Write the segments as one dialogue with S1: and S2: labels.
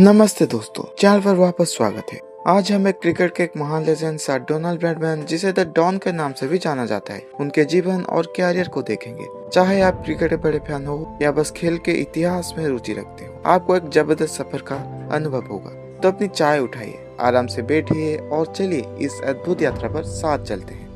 S1: नमस्ते दोस्तों, चैनल पर वापस स्वागत है। आज हम एक क्रिकेट के एक महान लेजेंड सर डोनाल्ड ब्रैडमैन, जिसे द डॉन के नाम से भी जाना जाता है, उनके जीवन और कैरियर को देखेंगे। चाहे आप क्रिकेट के बड़े फैन हो या बस खेल के इतिहास में रुचि रखते हो, आपको एक जबरदस्त सफर का अनुभव होगा। तो अपनी चाय उठाइए, आराम से बैठिए और चलिए इस अद्भुत यात्रा पर साथ चलते हैं।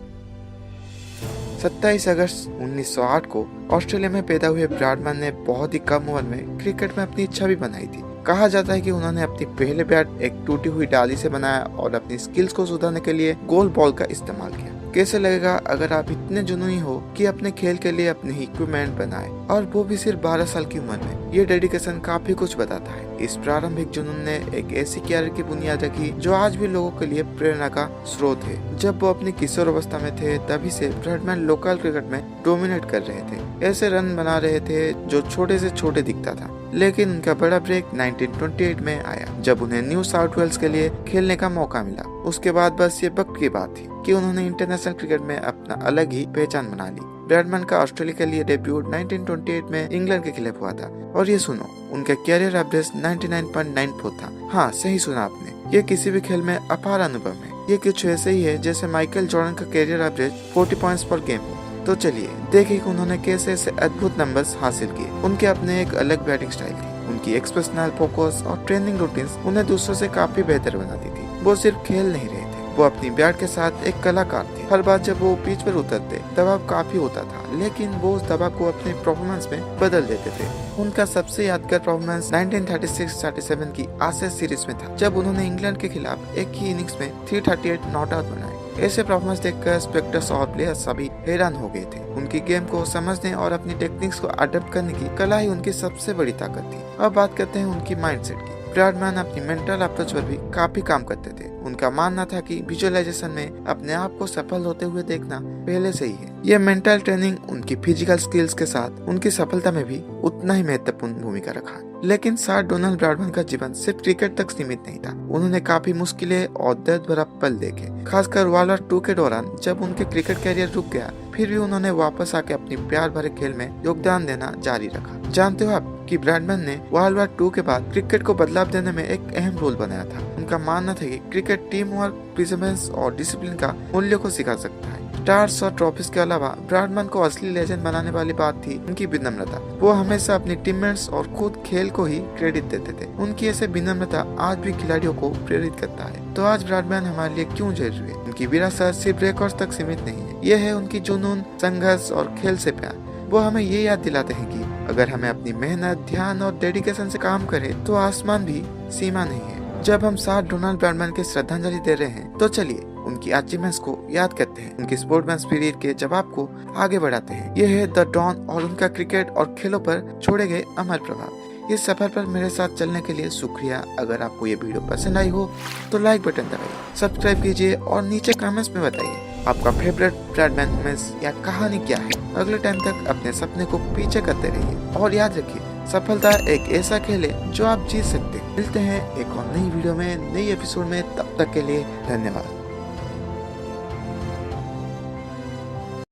S1: 27 अगस्त 1908 को ऑस्ट्रेलिया में पैदा हुए ब्रैडमैन ने बहुत ही कम उम्र में क्रिकेट में अपनी इच्छा भी बनाई थी। कहा जाता है कि उन्होंने अपनी पहले बैट एक टूटी हुई डाली से बनाया और अपनी स्किल्स को सुधारने के लिए गोल बॉल का इस्तेमाल किया। कैसे लगेगा अगर आप इतने जुनूनी हो कि अपने खेल के लिए अपने इक्विपमेंट बनाए, और वो भी सिर्फ 12 साल की उम्र में। ये डेडिकेशन काफी कुछ बताता है। इस प्रारंभिक जुनून ने एक ऐसी कैरियर की बुनियाद रखी जो आज भी लोगों के लिए प्रेरणा का स्रोत है। जब वो अपनी किशोर अवस्था में थे, तभी से ब्रैडमैन लोकल क्रिकेट में डोमिनेट कर रहे थे। ऐसे रन बना रहे थे जो छोटे से छोटे दिखता था। लेकिन उनका बड़ा ब्रेक 1928 में आया, जब उन्हें न्यू साउथ वेल्स के लिए खेलने का मौका मिला। उसके बाद बस ये वक्त की बात थी कि उन्होंने इंटरनेशनल क्रिकेट में अपना अलग ही पहचान बना ली। ब्रैडमैन का ऑस्ट्रेलिया के लिए डेब्यूट 1928 में इंग्लैंड के खिलाफ हुआ था, और ये सुनो, उनका कैरियर एवरेज 99.94 था। हाँ, सही सुना आपने। ये किसी भी खेल में अपार अनुभव है। ये कुछ ऐसे ही है जैसे माइकल जॉर्डन का कैरियर एवरेज 40 पॉइंट्स पर गेम हो। तो चलिए देखिए कि उन्होंने कैसे ऐसे अद्भुत नंबर्स हासिल किए। उनके अपने एक अलग बैटिंग स्टाइल थी। उनकी एक्सप्रेशनल फोकस और ट्रेनिंग रूटीन्स उन्हें दूसरों से काफी बेहतर बनाती थी। वो सिर्फ खेल नहीं रहे थे, वो अपनी बैट के साथ एक कलाकार थे। हर बार जब वो पिच पर उतरते, दबाव काफी होता था, लेकिन वो उस दबाव को अपने परफॉर्मेंस में बदल देते थे। उनका सबसे यादगार परफॉर्मेंस 1936-37 की एशेज सीरीज में था, जब उन्होंने इंग्लैंड के खिलाफ एक ही इनिंग्स में 338 नॉट आउट बनाए। ऐसे परफॉर्मेंस देखकर स्पेक्टर्स और प्लेयर्स सभी हैरान हो गए थे। उनकी गेम को समझने और अपनी टेक्निक्स को अडॉप्ट करने की कला ही उनकी सबसे बड़ी ताकत थी। अब बात करते हैं उनकी माइंडसेट की। ब्रैडमैन अपनी मेंटल अप्रोच पर भी काफी काम करते थे। उनका मानना था कि विजुअलाइजेशन में अपने आप को सफल होते हुए देखना पहले से ही है। यह मेंटल ट्रेनिंग उनकी फिजिकल स्किल्स के साथ उनकी सफलता में भी उतना ही महत्वपूर्ण भूमिका रखा। लेकिन सर डोनाल्ड ब्रैडमैन का जीवन सिर्फ क्रिकेट तक सीमित नहीं था। उन्होंने काफी मुश्किलें और दर्द भरा पल देखे, खासकर वर्ल्ड वॉर 2 के दौरान, जब उनके क्रिकेट कैरियर रुक गया। फिर भी उन्होंने वापस आके अपनी प्यार भरे खेल में योगदान देना जारी रखा। जानते हो आप कि ब्रैडमैन ने वर्ल्ड वॉर 2 के बाद क्रिकेट को बदलाव देने में एक अहम रोल बनाया था। उनका मानना था कि क्रिकेट टीम वर्क, परसेवरेंस और डिसिप्लिन का मूल्य को सिखा सकता है। स्टार्स और ट्रॉफीज के अलावा ब्रैडमैन को असली लेजेंड बनाने वाली बात थी उनकी विनम्रता। वो हमेशा अपनी टीममेट्स और खुद खेल को ही क्रेडिट देते थे। उनकी ऐसे विनम्रता आज भी खिलाड़ियों को प्रेरित करता है। तो आज ब्रैडमैन हमारे लिए क्यों जरूरी है? उनकी विरासत सिर्फ रिकॉर्ड्स तक सीमित नहीं है। यह है उनकी जुनून, संघर्ष और खेल से प्यार। वो हमें ये याद दिलाते हैं कि अगर हमें अपनी मेहनत, ध्यान और डेडिकेशन से काम करें, तो आसमान भी सीमा नहीं है। जब हम सर डोनाल्ड ब्रैडमैन के श्रद्धांजलि दे रहे हैं, तो चलिए उनकी अचीवमेंट्स को याद करते हैं, उनकी स्पोर्ट्समैन स्पिरिट के जवाब को आगे बढ़ाते हैं। यह है द डॉन और उनका क्रिकेट और खेलों पर छोड़े गए अमर प्रभाव। इस सफर पर मेरे साथ चलने के लिए शुक्रिया। अगर आपको ये वीडियो पसंद आई हो तो लाइक बटन दबाइए, सब्सक्राइब कीजिए और नीचे कमेंट्स में बताइए आपका फेवरेट ब्रैडमैन मोमेंट्स या कहानी क्या है। अगले टाइम तक अपने सपने को पीछे करते रहिए, और याद रखिए, सफलता एक ऐसा खेल है जो आप जीत सकते हैं। मिलते हैं एक और नई वीडियो में, नई एपिसोड में। तब तक के लिए धन्यवाद।